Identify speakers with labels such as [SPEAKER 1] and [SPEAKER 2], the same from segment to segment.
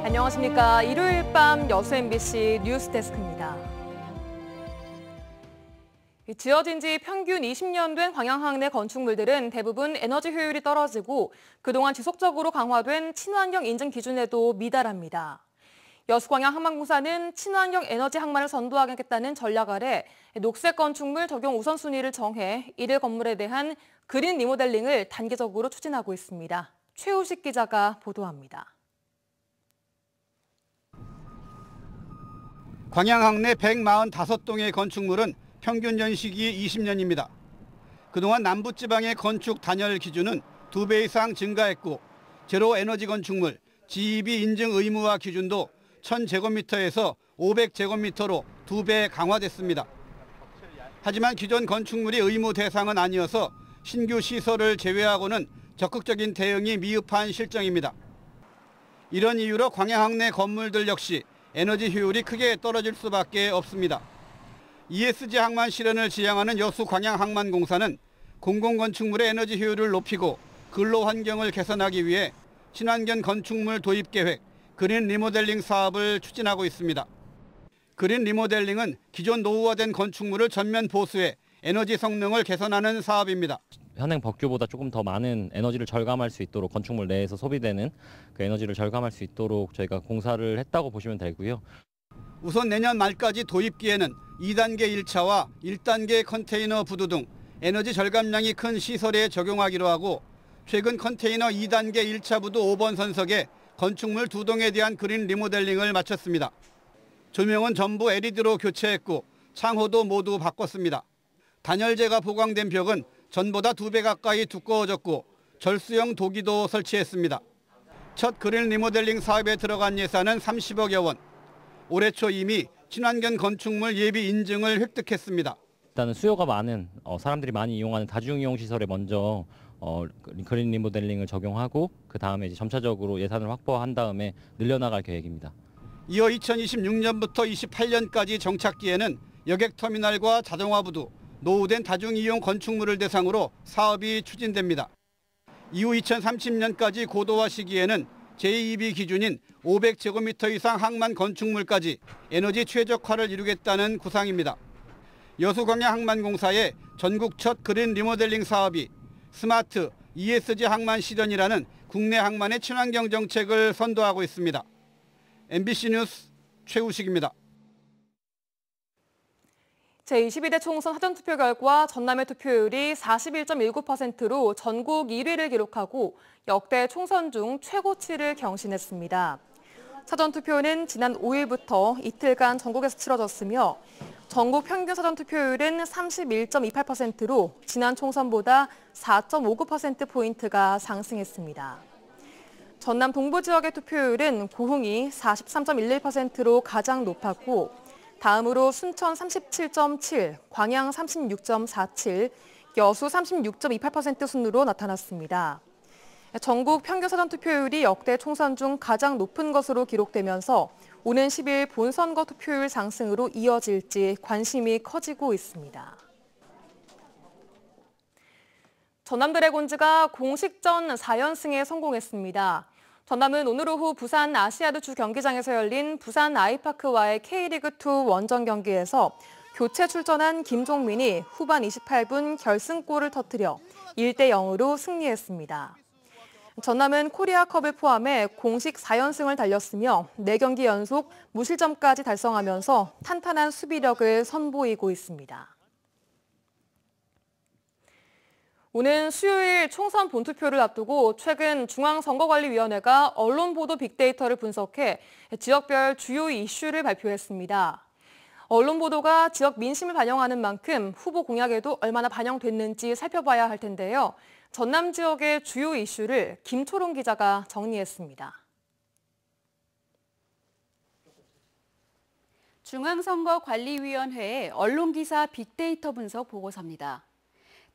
[SPEAKER 1] 안녕하십니까. 일요일 밤 여수 MBC 뉴스데스크입니다. 지어진 지 평균 20년 된 광양항 내 건축물들은 대부분 에너지 효율이 떨어지고 그동안 지속적으로 강화된 친환경 인증 기준에도 미달합니다. 여수광양항만공사는 친환경 에너지 항만을 선도하겠다는 전략 아래 녹색 건축물 적용 우선순위를 정해 일일 건물에 대한 그린 리모델링을 단계적으로 추진하고 있습니다. 최우식 기자가 보도합니다.
[SPEAKER 2] 광양항 내 145동의 건축물은 평균 연식이 20년입니다. 그동안 남부지방의 건축 단열 기준은 2배 이상 증가했고 제로 에너지 건축물 GEB 인증 의무화 기준도 1000제곱미터에서 500제곱미터로 2배 강화됐습니다. 하지만 기존 건축물이 의무 대상은 아니어서 신규 시설을 제외하고는 적극적인 대응이 미흡한 실정입니다. 이런 이유로 광양항 내 건물들 역시 에너지 효율이 크게 떨어질 수밖에 없습니다. ESG 항만 실현을 지향하는 여수광양항만공사는 공공건축물의 에너지 효율을 높이고 근로 환경을 개선하기 위해 친환경 건축물 도입 계획, 그린 리모델링 사업을 추진하고 있습니다. 그린 리모델링은 기존 노후화된 건축물을 전면 보수해 에너지 성능을 개선하는 사업입니다.
[SPEAKER 3] 현행 법규보다 조금 더 많은 에너지를 절감할 수 있도록 건축물 내에서 소비되는 그 에너지를 절감할 수 있도록 저희가 공사를 했다고 보시면 되고요.
[SPEAKER 2] 우선 내년 말까지 도입기에는 2단계 1차와 1단계 컨테이너 부두 등 에너지 절감량이 큰 시설에 적용하기로 하고 최근 컨테이너 2단계 1차 부두 5번 선석에 건축물 2동에 대한 그린 리모델링을 마쳤습니다. 조명은 전부 LED로 교체했고 창호도 모두 바꿨습니다. 단열재가 보강된 벽은 전보다 2배 가까이 두꺼워졌고 절수형 도기도 설치했습니다. 첫 그린 리모델링 사업에 들어간 예산은 30억여 원. 올해 초 이미 친환경 건축물 예비 인증을 획득했습니다.
[SPEAKER 3] 일단은 수요가 많은 사람들이 많이 이용하는 다중이용 시설에 먼저 그린 리모델링을 적용하고 그 다음에 이제 점차적으로 예산을 확보한 다음에 늘려나갈 계획입니다.
[SPEAKER 2] 이어 2026년부터 28년까지 정착기에는 여객터미널과 자동화 부두, 노후된 다중이용 건축물을 대상으로 사업이 추진됩니다. 이후 2030년까지 고도화 시기에는 제2B 기준인 500제곱미터 이상 항만 건축물까지 에너지 최적화를 이루겠다는 구상입니다. 여수광양항만공사의 전국 첫 그린 리모델링 사업이 스마트 ESG 항만 실현이라는 국내 항만의 친환경 정책을 선도하고 있습니다. MBC 뉴스 최우식입니다.
[SPEAKER 1] 제22대 총선 사전투표 결과 전남의 투표율이 41.19%로 전국 1위를 기록하고 역대 총선 중 최고치를 경신했습니다. 사전투표는 지난 5일부터 이틀간 전국에서 치러졌으며 전국 평균 사전투표율은 31.28%로 지난 총선보다 4.59%포인트가 상승했습니다. 전남 동부 지역의 투표율은 고흥이 43.11%로 가장 높았고 다음으로 순천 37.7, 광양 36.47, 여수 36.28% 순으로 나타났습니다. 전국 평균 사전투표율이 역대 총선 중 가장 높은 것으로 기록되면서 오는 10일 본선거 투표율 상승으로 이어질지 관심이 커지고 있습니다. 전남 드래곤즈가 공식전 4연승에 성공했습니다. 전남은 오늘 오후 부산 아시아드 주 경기장에서 열린 부산 아이파크와의 K리그2 원정 경기에서 교체 출전한 김종민이 후반 28분 결승골을 터뜨려 1대0으로 승리했습니다. 전남은 코리아컵을 포함해 공식 4연승을 달렸으며 4경기 연속 무실점까지 달성하면서 탄탄한 수비력을 선보이고 있습니다. 오는 수요일 총선 본투표를 앞두고 최근 중앙선거관리위원회가 언론보도 빅데이터를 분석해 지역별 주요 이슈를 발표했습니다. 언론보도가 지역 민심을 반영하는 만큼 후보 공약에도 얼마나 반영됐는지 살펴봐야 할 텐데요. 전남 지역의 주요 이슈를 김초롱 기자가 정리했습니다.
[SPEAKER 4] 중앙선거관리위원회의 언론기사 빅데이터 분석 보고서입니다.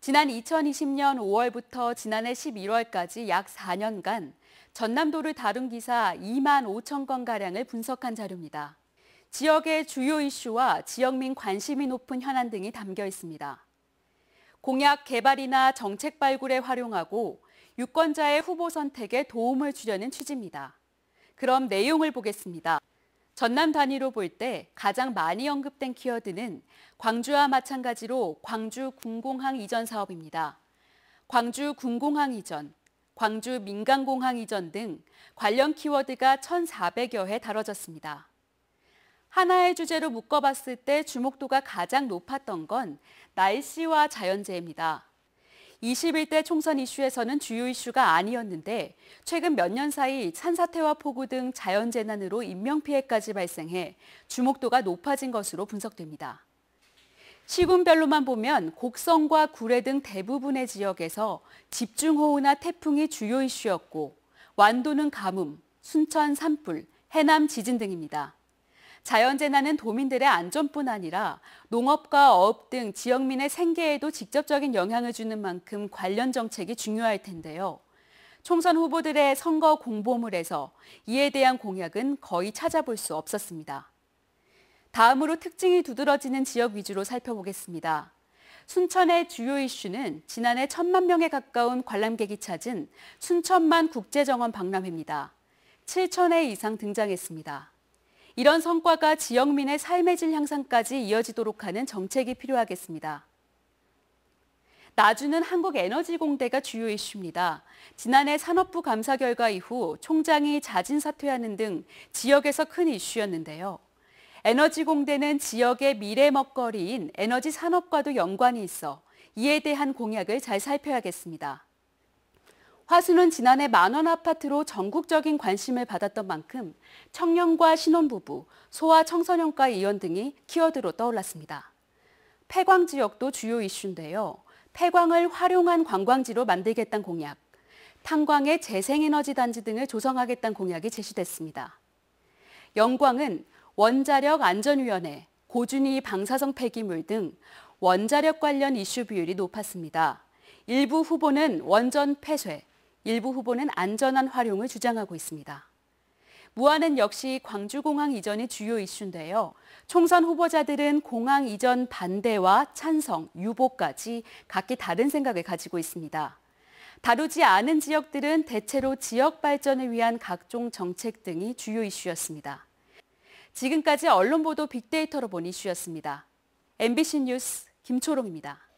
[SPEAKER 4] 지난 2020년 5월부터 지난해 11월까지 약 4년간 전남도를 다룬 기사 2만 5천 건가량을 분석한 자료입니다. 지역의 주요 이슈와 지역민 관심이 높은 현안 등이 담겨 있습니다. 공약 개발이나 정책 발굴에 활용하고 유권자의 후보 선택에 도움을 주려는 취지입니다. 그럼 내용을 보겠습니다. 전남 단위로 볼 때 가장 많이 언급된 키워드는 광주와 마찬가지로 광주 군공항 이전 사업입니다. 광주 군공항 이전, 광주 민간공항 이전 등 관련 키워드가 1,400여 회 다뤄졌습니다. 하나의 주제로 묶어봤을 때 주목도가 가장 높았던 건 날씨와 자연재해입니다. 21대 총선 이슈에서는 주요 이슈가 아니었는데 최근 몇 년 사이 산사태와 폭우 등 자연재난으로 인명피해까지 발생해 주목도가 높아진 것으로 분석됩니다. 시군별로만 보면 곡성과 구례 등 대부분의 지역에서 집중호우나 태풍이 주요 이슈였고 완도는 가뭄, 순천 산불, 해남 지진 등입니다. 자연재난은 도민들의 안전뿐 아니라 농업과 어업 등 지역민의 생계에도 직접적인 영향을 주는 만큼 관련 정책이 중요할 텐데요. 총선 후보들의 선거 공보물에서 이에 대한 공약은 거의 찾아볼 수 없었습니다. 다음으로 특징이 두드러지는 지역 위주로 살펴보겠습니다. 순천의 주요 이슈는 지난해 1,000만 명에 가까운 관람객이 찾은 순천만 국제정원 박람회입니다. 7,000회 이상 등장했습니다. 이런 성과가 지역민의 삶의 질 향상까지 이어지도록 하는 정책이 필요하겠습니다. 나주는 한국에너지공대가 주요 이슈입니다. 지난해 산업부 감사 결과 이후 총장이 자진 사퇴하는 등 지역에서 큰 이슈였는데요. 에너지공대는 지역의 미래 먹거리인 에너지 산업과도 연관이 있어 이에 대한 공약을 잘 살펴야겠습니다. 화수는 지난해 만원 아파트로 전국적인 관심을 받았던 만큼 청년과 신혼부부, 소아 청소년과 의원 등이 키워드로 떠올랐습니다. 폐광 지역도 주요 이슈인데요. 폐광을 활용한 관광지로 만들겠다는 공약, 탄광의 재생에너지 단지 등을 조성하겠다는 공약이 제시됐습니다. 영광은 원자력 안전위원회, 고준위 방사성 폐기물 등 원자력 관련 이슈 비율이 높았습니다. 일부 후보는 원전 폐쇄, 일부 후보는 안전한 활용을 주장하고 있습니다. 무안은 역시 광주공항 이전이 주요 이슈인데요. 총선 후보자들은 공항 이전 반대와 찬성, 유보까지 각기 다른 생각을 가지고 있습니다. 다루지 않은 지역들은 대체로 지역 발전을 위한 각종 정책 등이 주요 이슈였습니다. 지금까지 언론 보도 빅데이터로 본 이슈였습니다. MBC 뉴스 김초롱입니다.